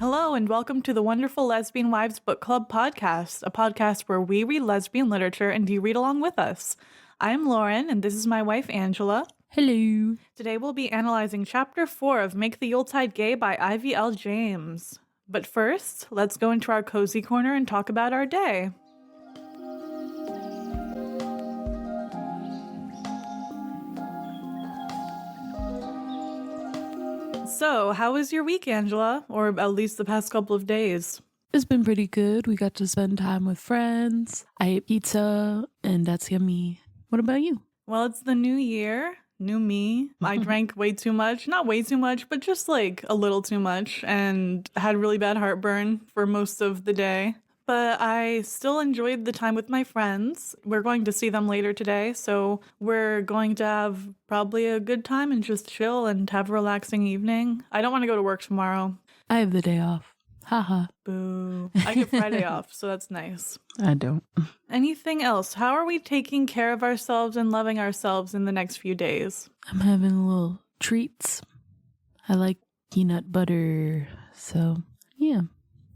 Hello, and welcome to the wonderful Lesbian Wives Book Club podcast, a podcast where we read lesbian literature and you read along with us. I'm Lauren, and this is my wife, Angela. Hello. Today we'll be analyzing Chapter 4 of Make the Yuletide Gay by Ivy L. James. But first, let's go into our cozy corner and talk about our day. So, how was your week, Angela? Or at least the past couple of days? It's been pretty good. We got to spend time with friends. I ate pizza, and that's yummy. What about you? Well, it's the new year, new me. I drank way too much. Not way too much, but just like a little too much, and had really bad heartburn for most of the day. But I still enjoyed the time with my friends. We're going to see them later today, so we're going to have probably a good time and just chill and have a relaxing evening. I don't want to go to work tomorrow. I have the day off. Haha. Boo. I get Friday off, so that's nice. I don't. Anything else? How are we taking care of ourselves and loving ourselves in the next few days? I'm having little treats. I like peanut butter, so yeah.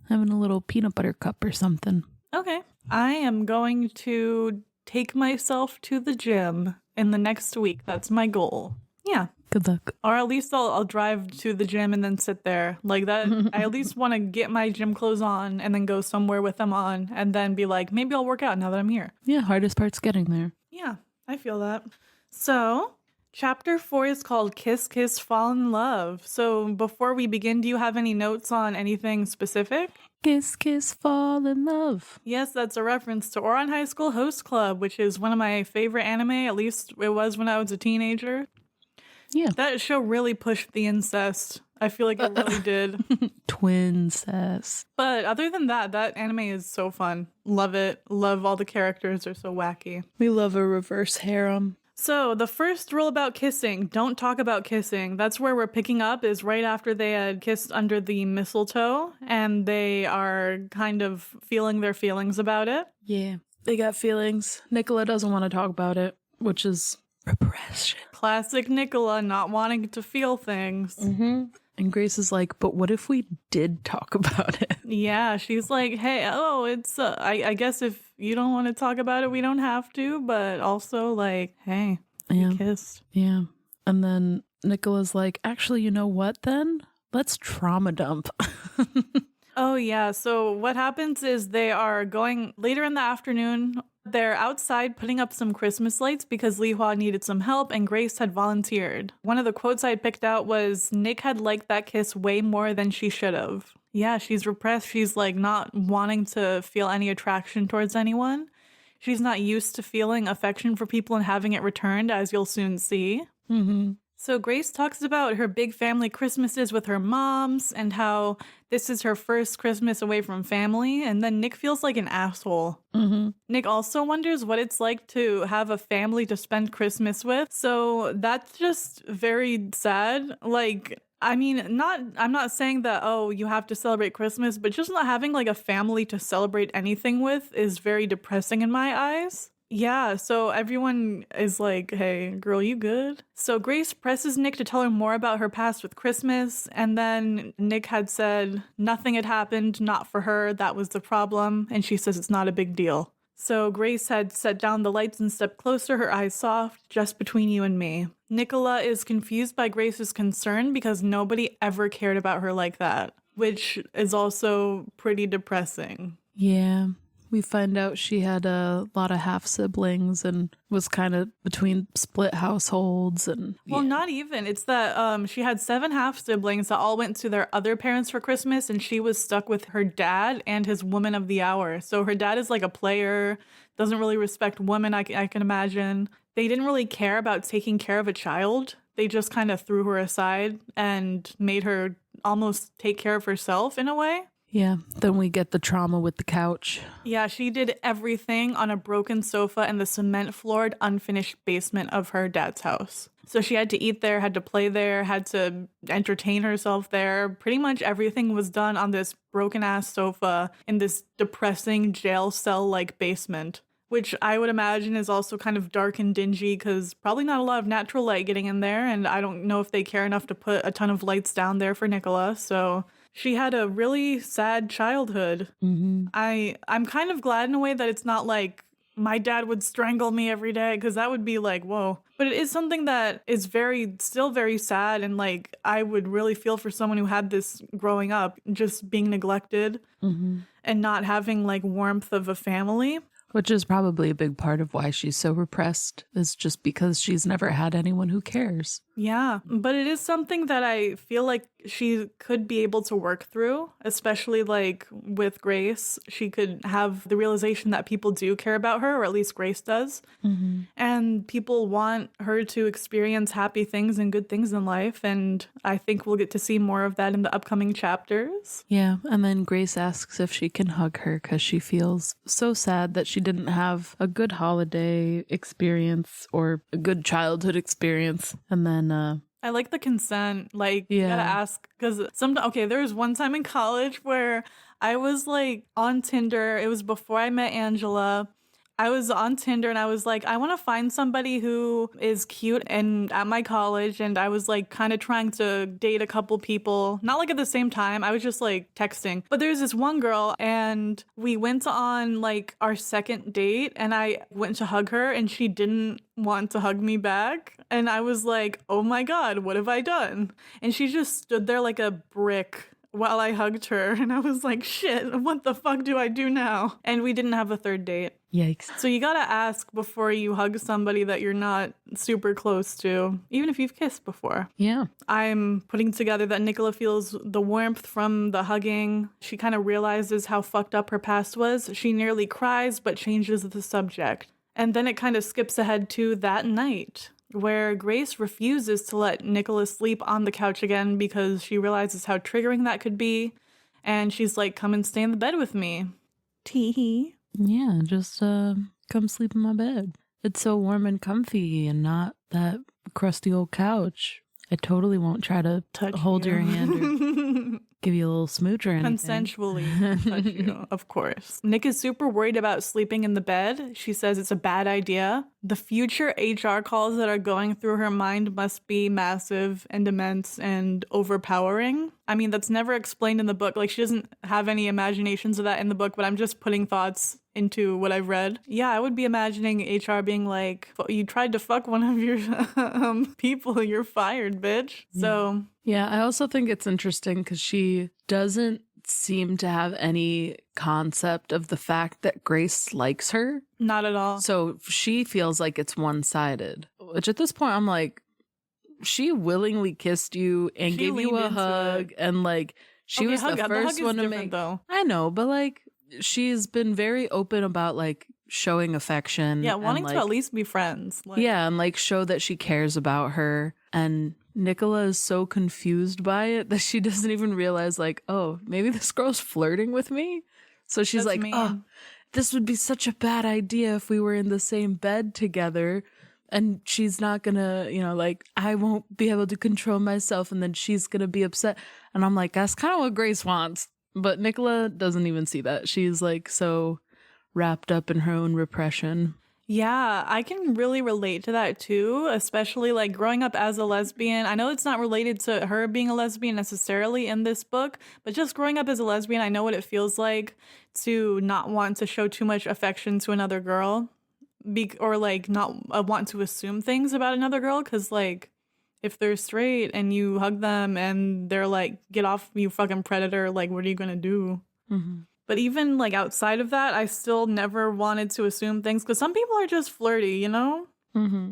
Having a little peanut butter cup or something. Okay. I am going to take myself to the gym in the next week. That's my goal. Yeah. Good luck. Or at least I'll drive to the gym and then sit there. Like that. I at least want to get my gym clothes on and then go somewhere with them on and then be like, maybe I'll work out now that I'm here. Yeah, hardest part's getting there. Yeah, I feel that. So, Chapter 4 is called Kiss, Kiss, Fall in Love. So before we begin, do you have any notes on anything specific? Kiss, kiss, fall in love. Yes, that's a reference to Ouran High School Host Club, which is one of my favorite anime. At least it was when I was a teenager. Yeah. That show really pushed the incest. I feel like it really did. Twincest. But other than that, that anime is so fun. Love it. Love all the characters. They're so wacky. We love a reverse harem. So the first rule about kissing, don't talk about kissing. That's where we're picking up is right after they had kissed under the mistletoe and they are kind of feeling their feelings about it. Yeah, they got feelings. Nicola doesn't want to talk about it, which is repression. Classic Nicola not wanting to feel things. Mm-hmm. And Grace is like, but what if we did talk about it? Yeah, she's like, hey, it's, I guess if you don't want to talk about it, we don't have to, but also like, hey, we kissed. Yeah. And then Nicola's like, actually, you know what then? Let's trauma dump. Oh, yeah. So what happens is they are going later in the afternoon. They're outside putting up some Christmas lights because Li Hua needed some help and Grace had volunteered. One of the quotes I had picked out was, Nick had liked that kiss way more than she should have. Yeah, she's repressed. She's like not wanting to feel any attraction towards anyone. She's not used to feeling affection for people and having it returned, as you'll soon see. Mm-hmm. So Grace talks about her big family Christmases with her moms and how this is her first Christmas away from family. And then Nick feels like an asshole. Mm-hmm. Nick also wonders what it's like to have a family to spend Christmas with. So that's just very sad. Like, I mean, I'm not saying that, you have to celebrate Christmas, but just not having like a family to celebrate anything with is very depressing in my eyes. Yeah, so everyone is like, hey, girl, you good? So Grace presses Nick to tell her more about her past with Christmas, and then Nick had said nothing had happened, not for her, that was the problem, and she says it's not a big deal. So Grace had set down the lights and stepped closer, her eyes soft, just between you and me. Nicola is confused by Grace's concern because nobody ever cared about her like that, which is also pretty depressing. Yeah. We find out she had a lot of half siblings and was kind of between split households and well, not even. It's that she had 7 half siblings that all went to their other parents for Christmas, and she was stuck with her dad and his woman of the hour. So her dad is like a player, doesn't really respect women. I can imagine. They didn't really care about taking care of a child. They just kind of threw her aside and made her almost take care of herself in a way. Yeah, then we get the trauma with the couch. Yeah, she did everything on a broken sofa in the cement-floored, unfinished basement of her dad's house. So she had to eat there, had to play there, had to entertain herself there. Pretty much everything was done on this broken-ass sofa in this depressing jail cell-like basement, which I would imagine is also kind of dark and dingy because probably not a lot of natural light getting in there, and I don't know if they care enough to put a ton of lights down there for Nicola, so she had a really sad childhood. Mm-hmm. I'm kind of glad in a way that it's not like my dad would strangle me every day, because that would be like, whoa. But it is something that is still very sad, and like I would really feel for someone who had this growing up, just being neglected and not having like warmth of a family. Which is probably a big part of why she's so repressed, is just because she's never had anyone who cares. Yeah, but it is something that I feel like she could be able to work through, especially like with Grace. She could have the realization that people do care about her, or at least Grace does. And people want her to experience happy things and good things in life. And I think we'll get to see more of that in the upcoming chapters. Yeah, and then Grace asks if she can hug her because she feels so sad that she didn't have a good holiday experience or a good childhood experience. And then I like the consent. Like, you gotta ask, because there was one time in college where I was like on Tinder. It was before I met Angela. I was on Tinder and I was like, I want to find somebody who is cute and at my college. And I was like kind of trying to date a couple people, not like at the same time. I was just like texting. But there's this one girl and we went on like our second date and I went to hug her and she didn't want to hug me back. And I was like, oh my God, what have I done? And she just stood there like a brick while I hugged her. And I was like, shit, what the fuck do I do now? And we didn't have a third date. Yikes. So you gotta ask before you hug somebody that you're not super close to, even if you've kissed before. Yeah. I'm putting together that Nicola feels the warmth from the hugging. She kind of realizes how fucked up her past was. She nearly cries, but changes the subject. And then it kind of skips ahead to that night, where Grace refuses to let Nicola sleep on the couch again because she realizes how triggering that could be. And she's like, come and stay in the bed with me. Tee-hee. Yeah, just come sleep in my bed. It's so warm and comfy and not that crusty old couch. I totally won't try to hold your hand or give you a little smooch or anything. Consensually touch you, of course. Nick is super worried about sleeping in the bed. She says it's a bad idea. The future HR calls that are going through her mind must be massive and immense and overpowering. I mean, that's never explained in the book. Like, she doesn't have any imaginations of that in the book, but I'm just putting thoughts into what I've read. Yeah, I would be imagining HR being like, you tried to fuck one of your people, you're fired, bitch. So yeah, I also think it's interesting because she doesn't seem to have any concept of the fact that Grace likes her. Not at all. So she feels like it's one-sided, which at this point I'm like, she willingly kissed you and gave you a hug, and like she was the first one to make. Though. I know, but like she's been very open about like showing affection. Yeah, wanting and, to at least be friends. Like, yeah, and like show that she cares about her. And Nicola is so confused by it that she doesn't even realize like, oh, maybe this girl's flirting with me. So she's like, oh, this would be such a bad idea if we were in the same bed together. And she's not gonna, like, I won't be able to control myself, and then she's gonna be upset. And I'm like, that's kind of what Grace wants. But Nicola doesn't even see that. She's like so wrapped up in her own repression. Yeah, I can really relate to that too, especially like growing up as a lesbian. I know it's not related to her being a lesbian necessarily in this book, but just growing up as a lesbian, I know what it feels like to not want to show too much affection to another girl. Or like not want to assume things about another girl, because like if they're straight and you hug them and they're like, get off, you fucking predator, like what are you gonna do? But even like outside of that, I still never wanted to assume things, because some people are just flirty, you know?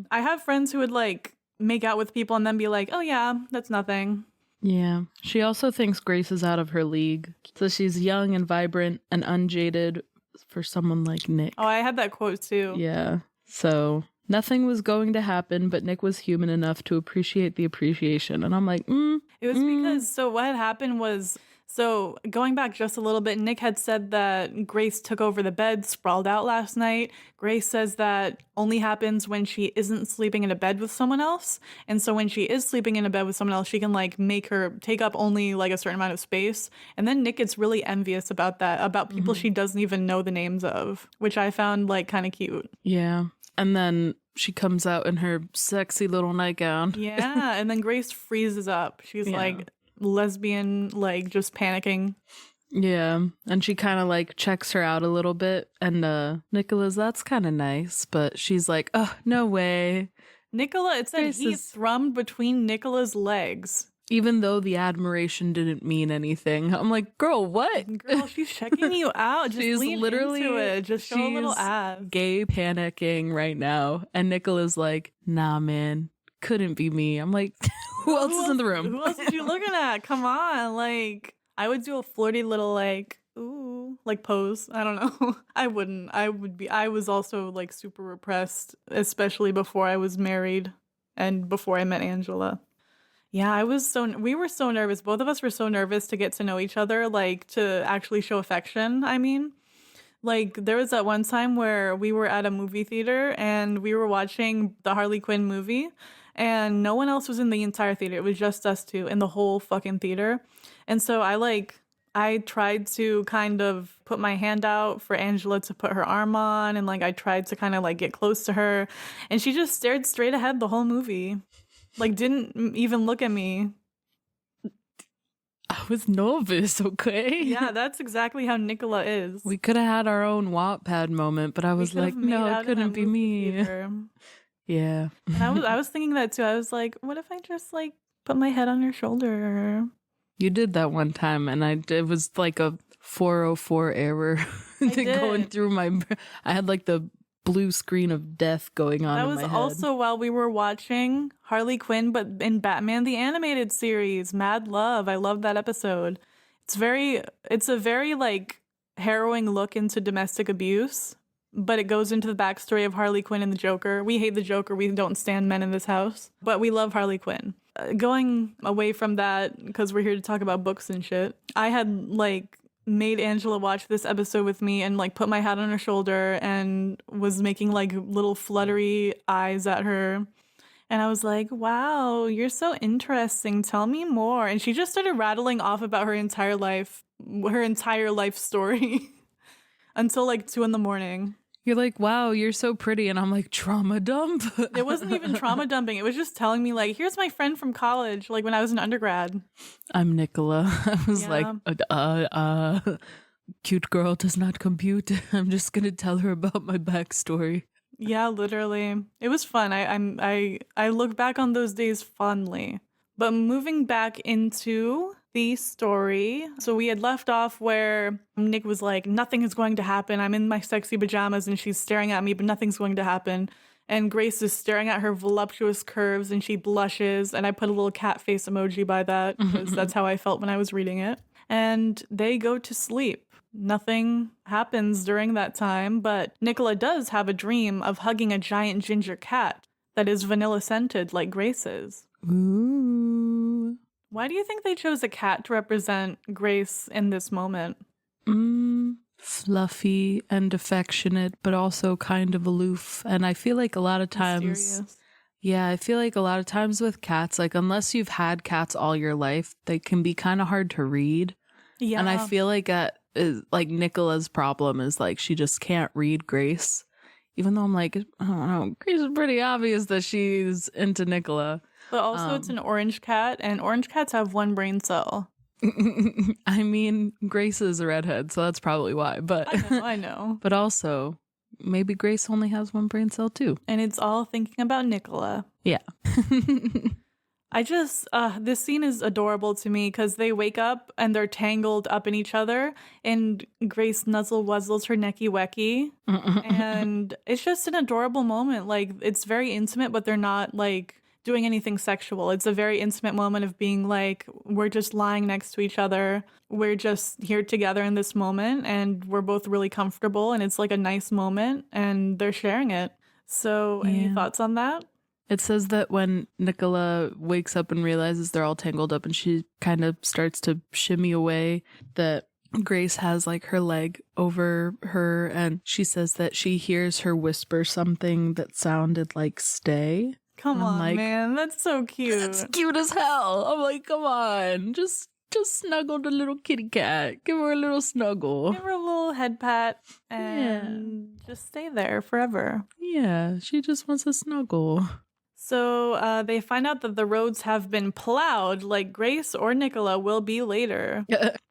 I have friends who would like make out with people and then be like, oh yeah, that's nothing. Yeah. She also thinks Grace is out of her league. So she's young and vibrant and unjaded for someone like Nick. Oh, I had that quote too. Yeah. So nothing was going to happen, but Nick was human enough to appreciate the appreciation. And I'm like, It was because, so what had happened was, so going back just a little bit, Nick had said that Grace took over the bed, sprawled out last night. Grace says that only happens when she isn't sleeping in a bed with someone else. And so when she is sleeping in a bed with someone else, she can like make her take up only like a certain amount of space. And then Nick gets really envious about that, about people she doesn't even know the names of, which I found like kind of cute. Yeah. And then she comes out in her sexy little nightgown. Yeah. And then Grace freezes up. She's like, lesbian, like just panicking. Yeah, and she kind of like checks her out a little bit, and Nicola's, that's kind of nice, but she's like, oh, no way. Nicola, it said he thrummed between Nicola's legs. Even though the admiration didn't mean anything. I'm like, girl, what? Girl, she's checking you out. Just she's lean literally into it. Just show a little ass. Gay panicking right now. And Nicola's like, nah, man, couldn't be me. I'm like, who else is in the room? Who else are you looking at? Come on. Like, I would do a flirty little like, ooh, like pose. I don't know. I wouldn't. I was also like super repressed, especially before I was married and before I met Angela. Yeah, we were so nervous. Both of us were so nervous to get to know each other, like to actually show affection. I mean, like there was that one time where we were at a movie theater and we were watching the Harley Quinn movie and no one else was in the entire theater. It was just us two in the whole fucking theater. And so I tried to kind of put my hand out for Angela to put her arm on, and like I tried to kind of like get close to her, and she just stared straight ahead the whole movie. Like, didn't even look at me. I was nervous, okay? Yeah, that's exactly how Nicola is. We could have had our own Wattpad moment, but I was like, no, it couldn't be me. Yeah. And I was thinking that too. I was like, what if I just like put my head on your shoulder? You did that one time, and it was like a 404 error going through I had like the blue screen of death going on in my head. That was also while we were watching Harley Quinn, but in Batman the Animated Series, Mad Love. I love that episode. It's a very like harrowing look into domestic abuse, but it goes into the backstory of Harley Quinn and the Joker. We hate the Joker. We don't stand men in this house, but we love Harley Quinn. Going away from that, because we're here to talk about books and shit, I had like made Angela watch this episode with me and like put my hat on her shoulder and was making like little fluttery eyes at her. And I was like, wow, you're so interesting. Tell me more. And she just started rattling off about her entire life story until like 2 a.m. You're like, wow, you're so pretty. And I'm like, trauma dump? It wasn't even trauma dumping. It was just telling me like, here's my friend from college, like when I was an undergrad. I'm Nicola. I was like, cute girl does not compute. I'm just going to tell her about my backstory. Yeah, literally. It was fun. I look back on those days fondly. But moving back into the story, so we had left off where Nick was like, nothing is going to happen. I'm in my sexy pajamas and she's staring at me, but nothing's going to happen. And Grace is staring at her voluptuous curves and she blushes. And I put a little cat face emoji by that because that's how I felt when I was reading it. And they go to sleep. Nothing happens during that time, but Nicola does have a dream of hugging a giant ginger cat that is vanilla scented like Grace's. Ooh. Why do you think they chose a cat to represent Grace in this moment? Fluffy and affectionate, but also kind of aloof. And I feel like a lot of times... Mysterious. Yeah, I feel like a lot of times with cats, like unless you've had cats all your life, they can be kind of hard to read. Yeah. And I feel like Nicola's problem is like she just can't read Grace. Even though I'm like, I don't know, Grace is pretty obvious that she's into Nicola. But also it's an orange cat, and orange cats have one brain cell. I mean, Grace is a redhead, so that's probably why. But I know. But also, maybe Grace only has one brain cell too. And it's all thinking about Nicola. Yeah. I just, this scene is adorable to me because they wake up and they're tangled up in each other and Grace nuzzle-wuzzles her necky-wecky. And it's just an adorable moment. Like, it's very intimate, but they're not, like, doing anything sexual. It's a very intimate moment of being like, we're just lying next to each other. We're just here together in this moment and we're both really comfortable and it's like a nice moment and they're sharing it. So any thoughts on that? It says that when Nicola wakes up and realizes they're all tangled up and she kind of starts to shimmy away, that Grace has like her leg over her and she says that she hears her whisper something that sounded like stay. Come on, like, man. That's so cute. That's cute as hell. I'm like, come on. Just snuggle the little kitty cat. Give her a little snuggle. Give her a little head pat and just stay there forever. Yeah, she just wants a snuggle. So they find out that the roads have been plowed like Grace or Nicola will be later.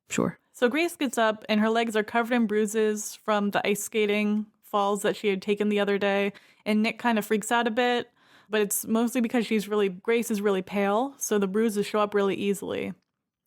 Sure. So Grace gets up and her legs are covered in bruises from the ice skating falls that she had taken the other day. And Nick kind of freaks out a bit, but it's mostly because Grace is really pale, so the bruises show up really easily.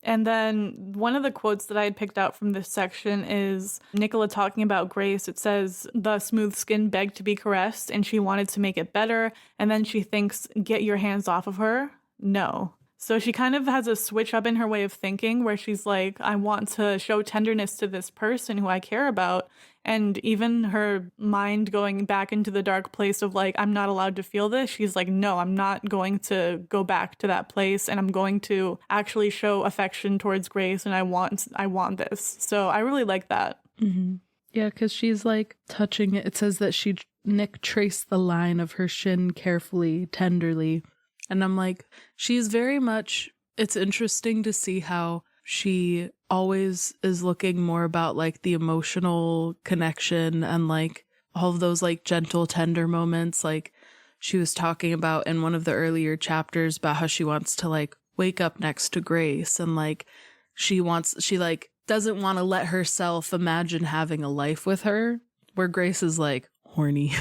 And then one of the quotes that I had picked out from this section is Nicola talking about Grace. It says, the smooth skin begged to be caressed and she wanted to make it better. And then she thinks, get your hands off of her. No. So she kind of has a switch up in her way of thinking where she's like, I want to show tenderness to this person who I care about. And even her mind going back into the dark place of like, I'm not allowed to feel this. She's like, no, I'm not going to go back to that place. And I'm going to actually show affection towards Grace. And I want this. So I really like that. Mm-hmm. Yeah, because she's like touching it. It says that Nick traced the line of her shin carefully, tenderly. And I'm like, she's very much, it's interesting to see how she always is looking more about like the emotional connection and like all of those like gentle, tender moments. Like she was talking about in one of the earlier chapters about how she wants to like wake up next to Grace and like she like doesn't want to let herself imagine having a life with her, where Grace is like horny.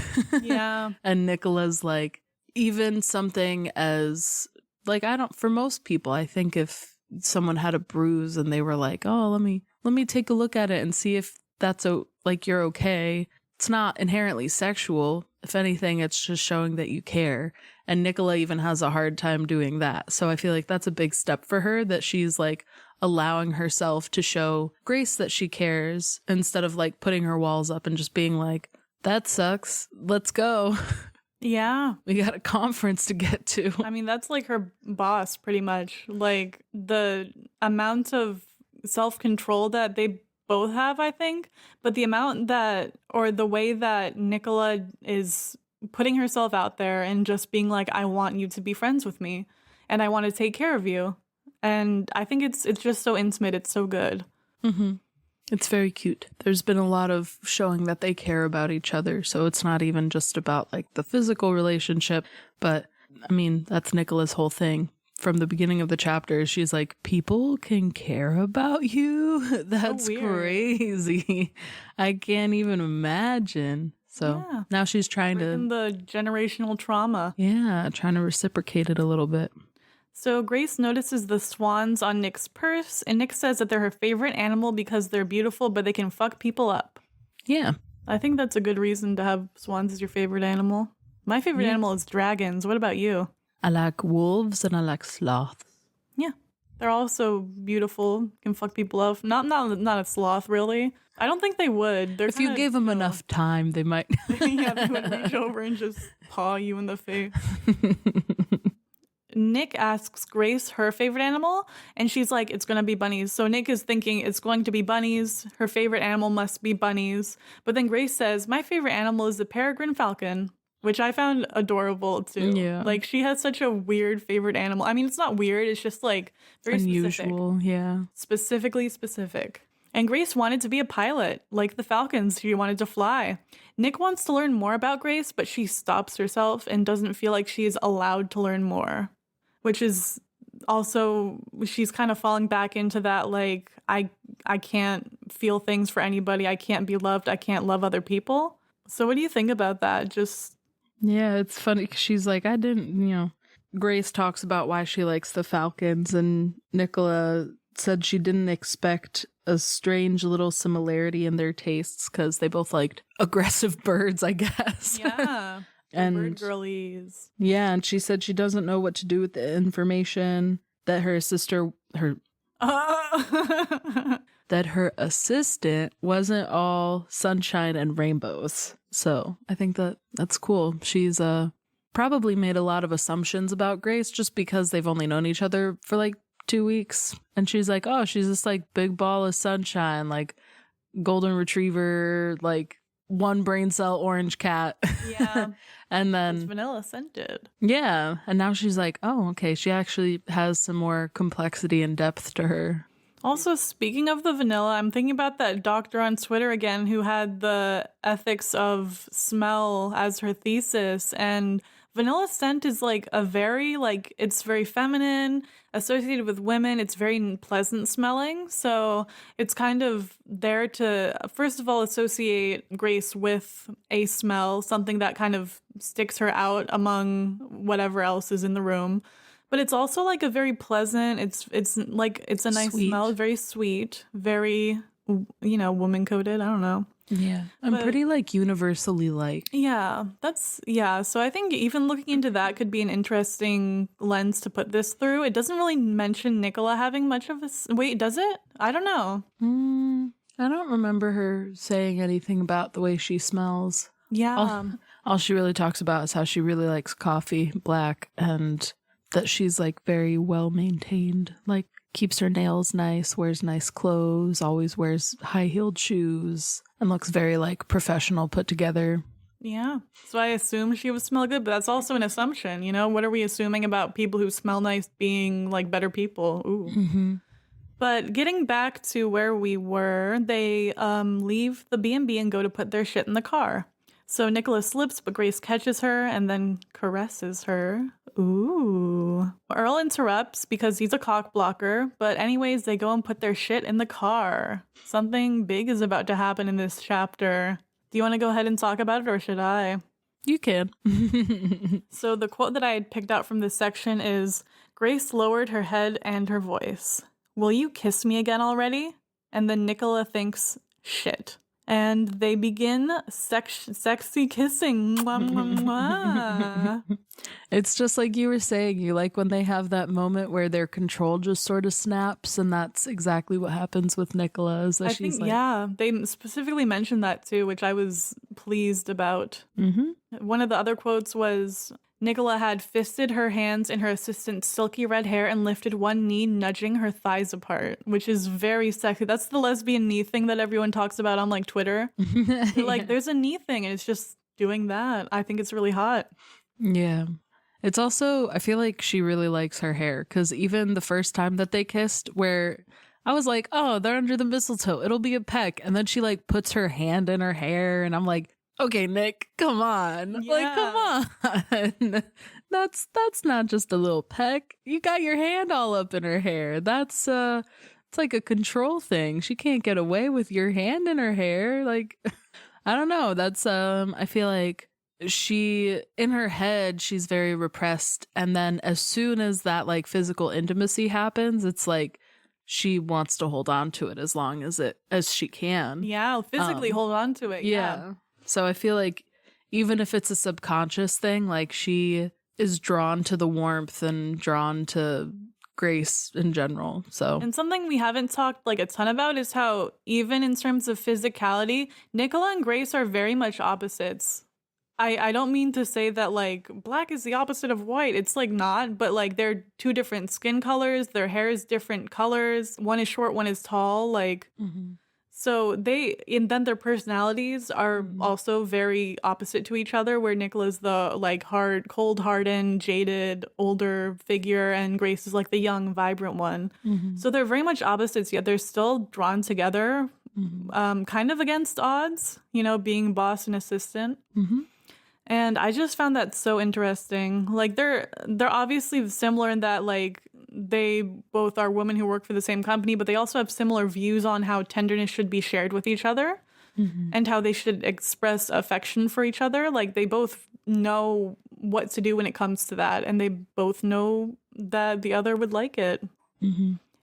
Yeah. And Nicola's like, even something as like, for most people, I think if someone had a bruise and they were like, oh, let me take a look at it and see if that's like you're okay. It's not inherently sexual. If anything, it's just showing that you care. And Nicola even has a hard time doing that. So I feel like that's a big step for her, that she's like allowing herself to show Grace that she cares instead of like putting her walls up and just being like, that sucks. Let's go. Yeah. We got a conference to get to. I mean, that's like her boss, pretty much. Like, the amount of self-control that they both have, I think. But the amount the way that Nicola is putting herself out there and just being like, I want you to be friends with me. And I want to take care of you. And I think it's just so intimate. It's so good. Mm-hmm. It's very cute. There's been a lot of showing that they care about each other. So it's not even just about like the physical relationship. But I mean, that's Nicola's whole thing. From the beginning of the chapter, she's like, people can care about you? That's so crazy. I can't even imagine. So yeah. Now she's trying to... the generational trauma. Yeah, trying to reciprocate it a little bit. So Grace notices the swans on Nick's purse, and Nick says that they're her favorite animal because they're beautiful, but they can fuck people up. Yeah. I think that's a good reason to have swans as your favorite animal. My favorite animal is dragons. What about you? I like wolves and I like sloths. Yeah. They're also beautiful, can fuck people up. Not a sloth, really. I don't think they would. If you gave them enough time, they might. Yeah, they would reach over and just paw you in the face. Nick asks Grace her favorite animal, and she's like, it's going to be bunnies. So Nick is thinking it's going to be bunnies. Her favorite animal must be bunnies. But then Grace says, my favorite animal is the peregrine falcon, which I found adorable too. Yeah. Like, she has such a weird favorite animal. I mean, it's not weird. It's just like very unusual. Specific. Yeah. Specifically specific. And Grace wanted to be a pilot, like the falcons. She wanted to fly. Nick wants to learn more about Grace, but she stops herself and doesn't feel like she's allowed to learn more. Which is also, she's kind of falling back into that, like, I can't feel things for anybody. I can't be loved. I can't love other people. So what do you think about that? Just... Yeah, it's funny because she's like, I didn't, Grace talks about why she likes the falcons, and Nicola said she didn't expect a strange little similarity in their tastes because they both liked aggressive birds, I guess. Yeah. And bird girlies. Yeah, and she said she doesn't know what to do with the information that her that her assistant wasn't all sunshine and rainbows. So I think that's cool. She's probably made a lot of assumptions about Grace just because they've only known each other for like 2 weeks. And she's like, oh, she's this like big ball of sunshine, like golden retriever, like one brain cell orange cat. Yeah. And then it's vanilla scented. Yeah. And now she's like, oh, okay. She actually has some more complexity and depth to her. Also, speaking of the vanilla, I'm thinking about that doctor on Twitter again who had the ethics of smell as her thesis. And vanilla scent is like a very like it's very feminine, associated with women. It's very pleasant smelling. So it's kind of there to first of all associate Grace with a smell, something that kind of sticks her out among whatever else is in the room. But it's also like a very pleasant, it's like it's a nice Sweet. smell, very sweet, very woman coded. I don't know. Yeah. I'm pretty like universally liked. Yeah, so I think even looking into that could be an interesting lens to put this through. It doesn't really mention Nicola having much of a wait, does it? I don't know. I don't remember her saying anything about the way she smells. Yeah. All she really talks about is how she really likes coffee, black, and that she's like very well maintained, like keeps her nails nice, wears nice clothes, always wears high-heeled shoes, and looks very like professional, put together. Yeah. So I assume she would smell good, but that's also an assumption, What are we assuming about people who smell nice being like better people? Ooh. But getting back to where we were, they leave the B&B and go to put their shit in the car. So Nicola slips, but Grace catches her and then caresses her. Ooh. Earl interrupts because he's a cock blocker, but anyways, they go and put their shit in the car. Something big is about to happen in this chapter. Do you want to go ahead and talk about it, or should I? You can. So the quote that I had picked out from this section is, Grace lowered her head and her voice. Will you kiss me again already? And then Nicola thinks, shit. And they begin sexy kissing. Mwah, mwah, mwah. It's just like you were saying, you like when they have that moment where their control just sort of snaps, and that's exactly what happens with Nicola. Is that I she's think, like, yeah, they specifically mentioned that too, which I was pleased about. One of the other quotes was, Nicola had fisted her hands in her assistant's silky red hair and lifted one knee, nudging her thighs apart, which is very sexy. That's the lesbian knee thing that everyone talks about on like Twitter. Like, there's a knee thing and it's just doing that. I think it's really hot. Yeah. It's also, I feel like she really likes her hair, because even the first time that they kissed, where I was like, oh, they're under the mistletoe, it'll be a peck. And then she like puts her hand in her hair and I'm like, okay, Nick, come on. Yeah. Like, come on. That's not just a little peck. You got your hand all up in her hair. That's it's like a control thing. She can't get away with your hand in her hair. Like, I don't know. That's I feel like she, in her head, she's very repressed, and then as soon as that like physical intimacy happens, it's like she wants to hold on to it as long as she can. Yeah, physically hold on to it. Yeah. So I feel like even if it's a subconscious thing, like she is drawn to the warmth and drawn to Grace in general. So, and something we haven't talked like a ton about is how even in terms of physicality, Nicola and Grace are very much opposites. I don't mean to say that like black is the opposite of white. It's like not, but like they're two different skin colors. Their hair is different colors. One is short, one is tall. Like, so and then their personalities are also very opposite to each other, where Nicola's the like hard, cold-hardened, jaded, older figure, and Grace is like the young, vibrant one. So they're very much opposites, yet they're still drawn together, kind of against odds, being boss and assistant. And I just found that so interesting. Like they're obviously similar in that like they both are women who work for the same company, but they also have similar views on how tenderness should be shared with each other and how they should express affection for each other. Like they both know what to do when it comes to that, and they both know that the other would like it.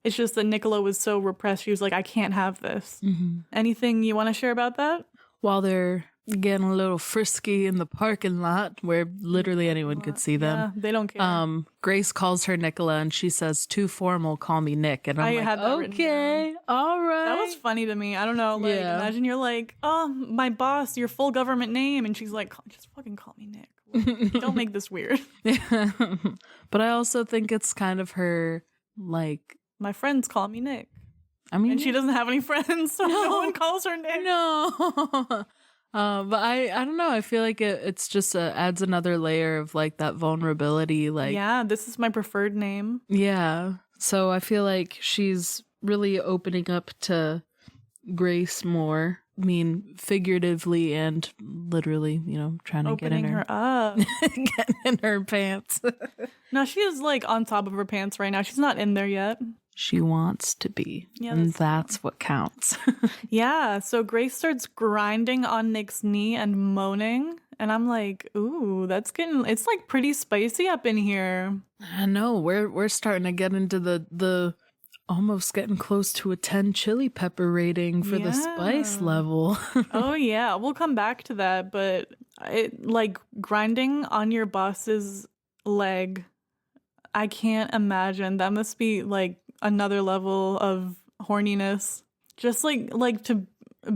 It's just that Nicola was so repressed. She was like, I can't have this. Anything you want to share about that? While they're getting a little frisky in the parking lot where literally anyone could see them. Yeah, they don't care. Grace calls her Nicola and she says, too formal, call me Nick. And I'm like, okay, all right. That was funny to me. I don't know. Like, imagine you're like, oh, my boss, your full government name. And she's like, just fucking call me Nick. Like, don't make this weird. But I also think it's kind of her, like, my friends call me Nick. I mean, and she doesn't have any friends, so no one calls her Nick. No. But I don't know. I feel like it's just adds another layer of like that vulnerability. Like, yeah, this is my preferred name. Yeah. So I feel like she's really opening up to Grace more mean figuratively and literally, trying to Opening get in her up. getting in her pants. No, she is like on top of her pants right now. She's not in there yet. She wants to be. Yeah, and that's what counts. Yeah, so Grace starts grinding on Nick's knee and moaning. And I'm like, ooh, it's like pretty spicy up in here. I know, we're starting to get into the almost getting close to a 10 chili pepper rating for the spice level. Oh yeah, we'll come back to that, but it like grinding on your boss's leg. I can't imagine. That must be like another level of horniness. Just like to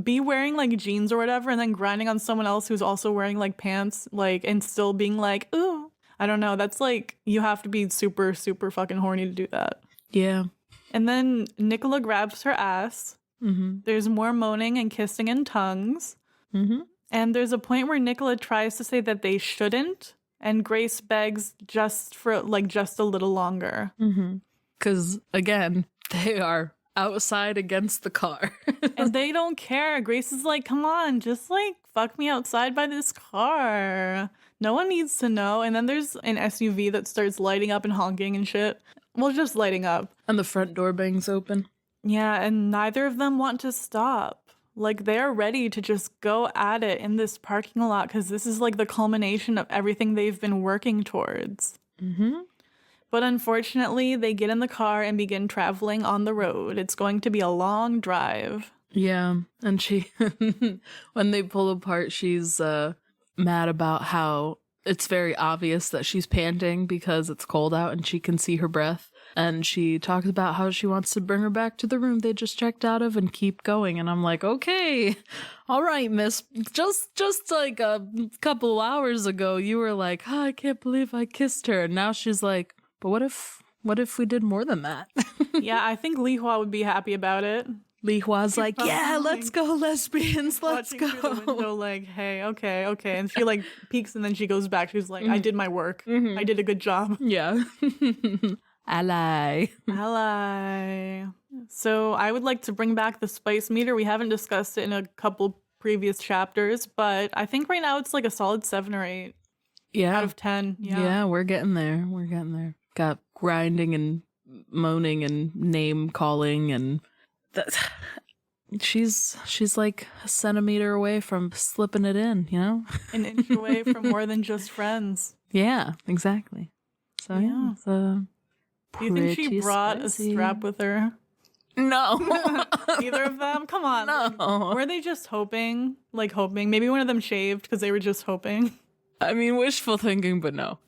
be wearing like jeans or whatever and then grinding on someone else who's also wearing like pants, like, and still being like, ooh. I don't know. That's like, you have to be super, super fucking horny to do that. Yeah. And then Nicola grabs her ass. Mm-hmm. There's more moaning and kissing in tongues. Mm-hmm. And there's a point where Nicola tries to say that they shouldn't. And Grace begs just for like just a little longer. Because again, they are outside against the car. And they don't care. Grace is like, come on, just like fuck me outside by this car. No one needs to know. And then there's an SUV that starts lighting up and honking and shit. Well, just lighting up. And the front door bangs open. Yeah, and neither of them want to stop. Like, they're ready to just go at it in this parking lot because this is like the culmination of everything they've been working towards. Mm-hmm. But unfortunately, they get in the car and begin traveling on the road. It's going to be a long drive. Yeah, and she, when they pull apart, she's mad about how it's very obvious that she's panting because it's cold out and she can see her breath. And she talks about how she wants to bring her back to the room they just checked out of and keep going. And I'm like, okay, all right, miss. Just like a couple hours ago, you were like, oh, I can't believe I kissed her. And now she's like, but what if we did more than that? Yeah, I think Li Hua would be happy about it. Li Hua's like, yeah, let's go, lesbians, let's go. Through the window, like, hey, okay. And she like peeks and then she goes back. She's like, I did my work. Mm-hmm. I did a good job. Yeah. Ally. So I would like to bring back the spice meter. We haven't discussed it in a couple previous chapters, but I think right now it's like a solid 7 or 8 out of 10. Yeah, we're getting there. Got grinding and moaning and name calling and she's like a centimeter away from slipping it in, An inch away from more than just friends. Yeah, exactly. So yeah. Do you think she brought spicy. A strap with her? No. Either of them? Come on. No. Were they just hoping? Maybe one of them shaved because they were just hoping. I mean, wishful thinking, but no.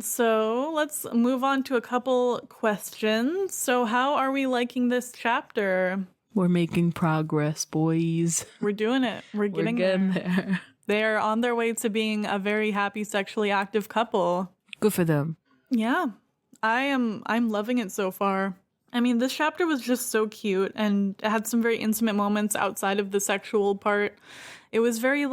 So let's move on to a couple questions. So how are we liking this chapter? We're making progress, boys. We're doing it. We're getting there. They are on their way to being a very happy, sexually active couple. Good for them. Yeah. I'm loving it so far. I mean, this chapter was just so cute and it had some very intimate moments outside of the sexual part. It was very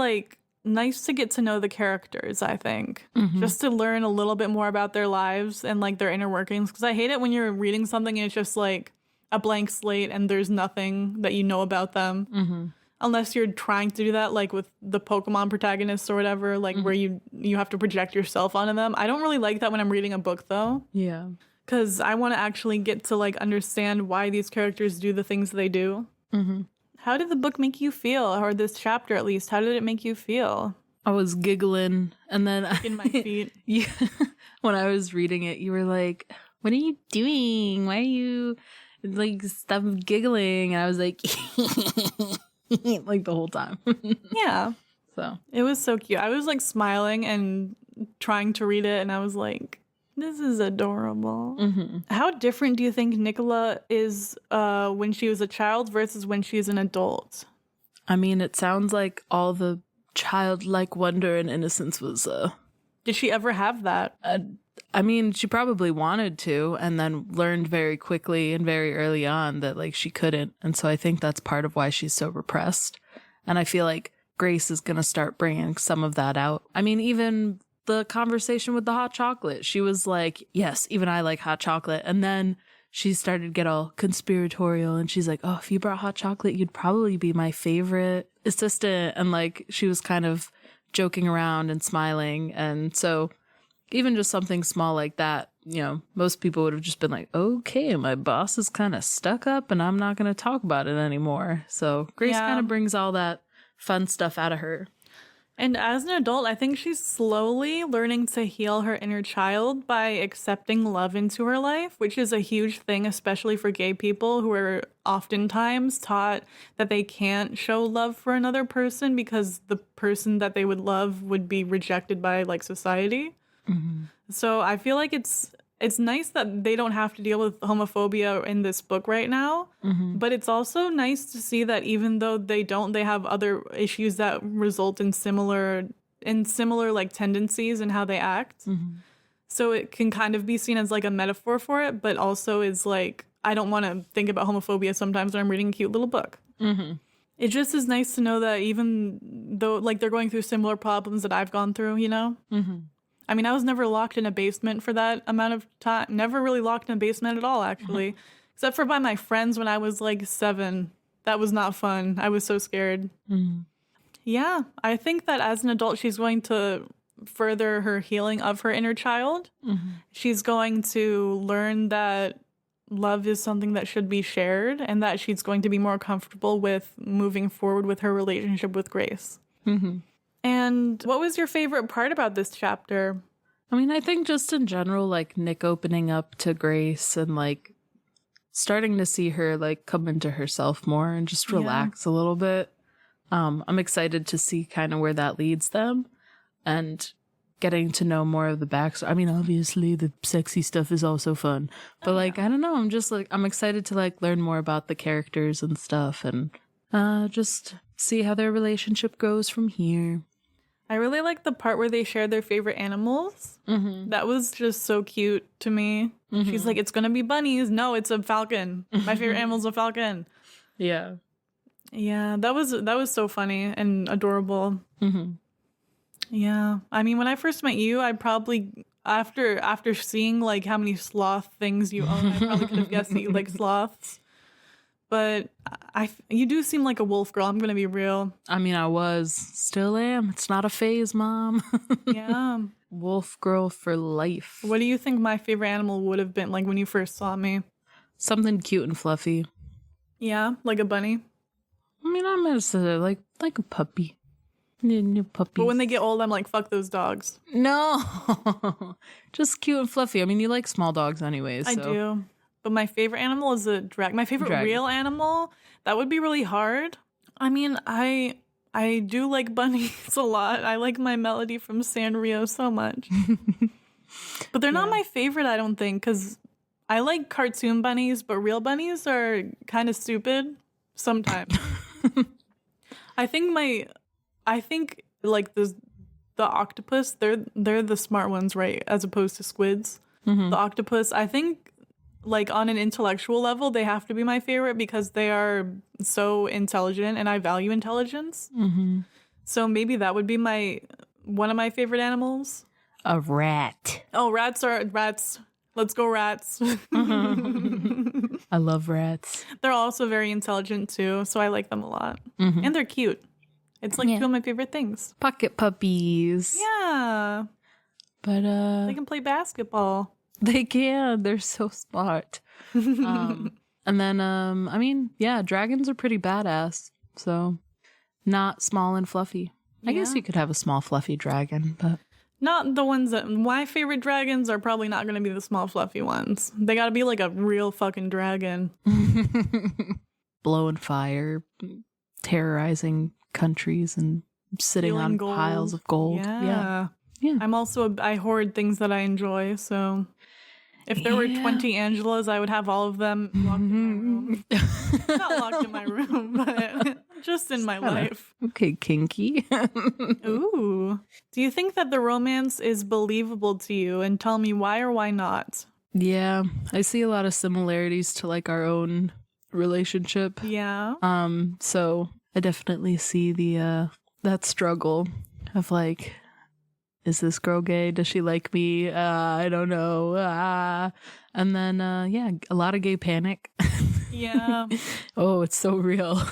nice to get to know the characters, I think. Mm-hmm. Just to learn a little bit more about their lives and their inner workings. Because I hate it when you're reading something and it's just like a blank slate and there's nothing that you know about them. Mm-hmm. Unless you're trying to do that, with the Pokemon protagonists or whatever, mm-hmm. where you have to project yourself onto them. I don't really like that when I'm reading a book, though. Yeah. Because I want to actually get to, understand why these characters do the things they do. Mm-hmm. How did the book make you feel? Or this chapter, at least? How did it make you feel? I was giggling, and then... In my feet. When I was reading it, you were like, what are you doing? Why are you, stop giggling? And I was like... the whole time. Yeah. So it was so cute. I was smiling and trying to read it and I was like, this is adorable. Mm-hmm. How different do you think Nicola is when she was a child versus when she's an adult? I mean, it sounds like all the childlike wonder and innocence was Did she ever have that? I mean, she probably wanted to and then learned very quickly and very early on that she couldn't. And so I think that's part of why she's so repressed. And I feel like Grace is going to start bringing some of that out. I mean, even the conversation with the hot chocolate, she was like, yes, even I like hot chocolate. And then she started to get all conspiratorial, and she's like, oh, if you brought hot chocolate, you'd probably be my favorite assistant. And like, she was kind of joking around and smiling. And so even just something small like that, you know, most people would have just been like, okay, my boss is kind of stuck up and I'm not going to talk about it anymore. So Grace kind of brings all that fun stuff out of her. And as an adult, I think she's slowly learning to heal her inner child by accepting love into her life, which is a huge thing, especially for gay people who are oftentimes taught that they can't show love for another person because the person that they would love would be rejected by like society. Mm-hmm. So I feel like it's nice that they don't have to deal with homophobia in this book right now, but it's also nice to see that even though they have other issues that result in similar like tendencies in how they act. So it can kind of be seen as like a metaphor for it, but also is like, I don't want to think about homophobia sometimes when I'm reading a cute little book. It just is nice to know that even though like they're going through similar problems that I've gone through, you know? I mean, I was never locked in a basement for that amount of time. Never really locked in a basement at all, actually. Except for by my friends when I was like 7. That was not fun. I was so scared. Yeah, I think that as an adult, she's going to further her healing of her inner child. She's going to learn that love is something that should be shared and that she's going to be more comfortable with moving forward with her relationship with Grace. And what was your favorite part about this chapter? I mean, I think just in general, like Nick opening up to Grace and like starting to see her like come into herself more and just relax a little bit. I'm excited to see kind of where that leads them and getting to know more of the backstory. I mean, obviously the sexy stuff is also fun, but like, I don't know. I'm just like, I'm excited to like learn more about the characters and stuff and just see how their relationship goes from here. I really like the part where they share their favorite animals. That was just so cute to me. She's like, it's going to be bunnies. No, it's a falcon. My favorite animal's a falcon. Yeah. Yeah, that was so funny and adorable. Yeah. I mean, when I first met you, I probably, after seeing like how many sloth things you own, I probably could have guessed that you like sloths. But you do seem like a wolf girl. I'm going to be real. I mean, I still am. It's not a phase, Mom. Yeah. Wolf girl for life. What do you think my favorite animal would have been like when you first saw me? Something cute and fluffy. Yeah, like a bunny. I mean, I'm gonna say like a puppy. New puppies. But when they get old, I'm like, fuck those dogs. No. Just cute and fluffy. I mean, you like small dogs anyways. So. I do. But my favorite animal is a dragon. My favorite real animal, that would be really hard. I mean, I do like bunnies a lot. I like my Melody from Sanrio so much. But they're not my favorite, I don't think, because I like cartoon bunnies, but real bunnies are kind of stupid sometimes. I think like the octopus, they're the smart ones, right? As opposed to squids. The octopus, I think like on an intellectual level, they have to be my favorite because they are so intelligent and I value intelligence. So maybe that would be one of my favorite animals. A rat. Oh, rats. Let's go rats. I love rats. They're also very intelligent too, so I like them a lot. And they're cute. It's like two of my favorite things. Pocket puppies. Yeah. But they can play basketball. They can. They're so smart. And then I mean, yeah, dragons are pretty badass. So not small and fluffy. I guess you could have a small fluffy dragon, but not the ones that my favorite dragons are probably not going to be the small fluffy ones. They got to be like a real fucking dragon. Blowing fire, terrorizing countries and sitting on piles of gold. Yeah. I hoard things that I enjoy, so if there were 20 Angelas, I would have all of them locked in my room. Not locked in my room, but just in my life. Okay, kinky. Ooh. Do you think that the romance is believable to you? And tell me why or why not? Yeah, I see a lot of similarities to like our own relationship. Yeah. So I definitely see the that struggle of like, is this girl gay? Does she like me? I don't know. And then, yeah, a lot of gay panic. Yeah. Oh, it's so real.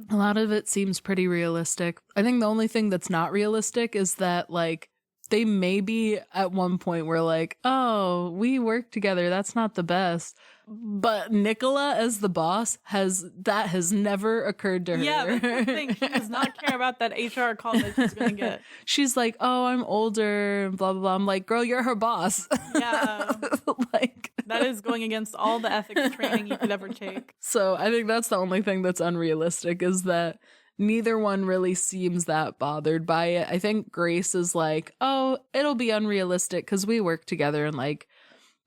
A lot of it seems pretty realistic. I think the only thing that's not realistic is that, like, they maybe at one point were like, oh, we work together. That's not the best. But Nicola as the boss has never occurred to her. Yeah, that's the thing. She does not care about that HR call that she's going to get. She's like, oh, I'm older, blah, blah, blah. I'm like, girl, you're her boss. Yeah. Like, that is going against all the ethics training you could ever take. So I think that's the only thing that's unrealistic is that neither one really seems that bothered by it. I think Grace is like, oh, it'll be unrealistic because we work together and, like,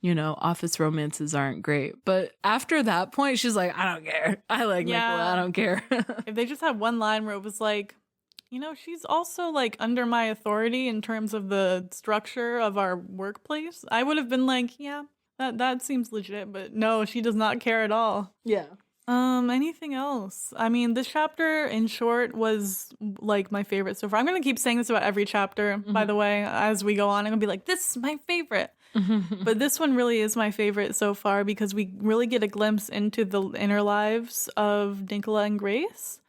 you know, office romances aren't great. But after that point, she's like, I don't care. I like Nicola. I don't care. If they just had one line where it was like, you know, she's also, like, under my authority in terms of the structure of our workplace, I would have been like, yeah, that seems legit. But no, she does not care at all. Yeah. Anything else? I mean, this chapter, in short, was, like, my favorite so far. I'm going to keep saying this about every chapter, by the way, as we go on. I'm going to be like, this is my favorite. But this one really is my favorite so far because we really get a glimpse into the inner lives of Nicola and Grace.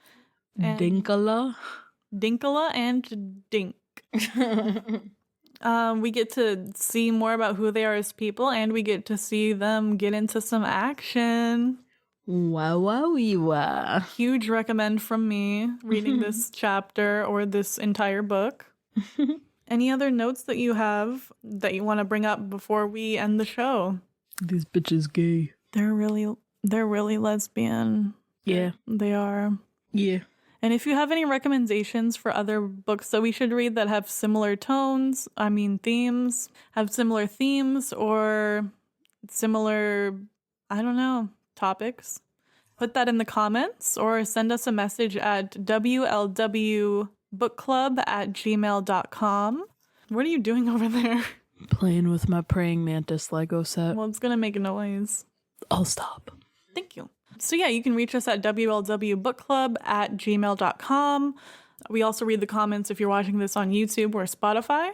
Nicola and Dink. We get to see more about who they are as people, and we get to see them get into some action. Wow. Huge recommend from me reading this chapter or this entire book. Any other notes that you have that you want to bring up before we end the show? These bitches gay. They're really lesbian. Yeah. They are. Yeah. And if you have any recommendations for other books that we should read that have similar themes, have similar themes or similar, I don't know, topics, put that in the comments or send us a message at wlwbookclub@gmail.com. What are you doing over there? Playing with my praying mantis Lego set. Well, it's going to make a noise. I'll stop. Thank you. So yeah, you can reach us at wlwbookclub@gmail.com. We also read the comments if you're watching this on YouTube or Spotify.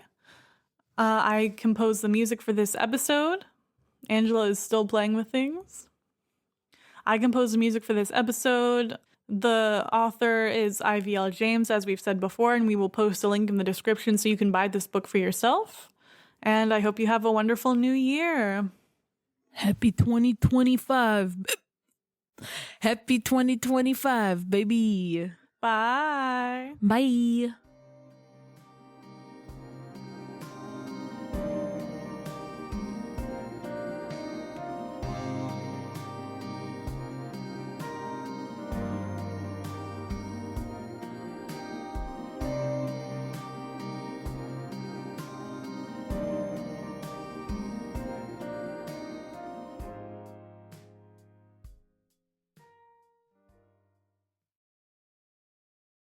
I composed the music for this episode. Angela is still playing with things. I composed the music for this episode. The author is IVL James, as we've said before, and we will post a link in the description so you can buy this book for yourself. And I hope you have a wonderful new year. Happy 2025. Happy 2025, baby. Bye. Bye.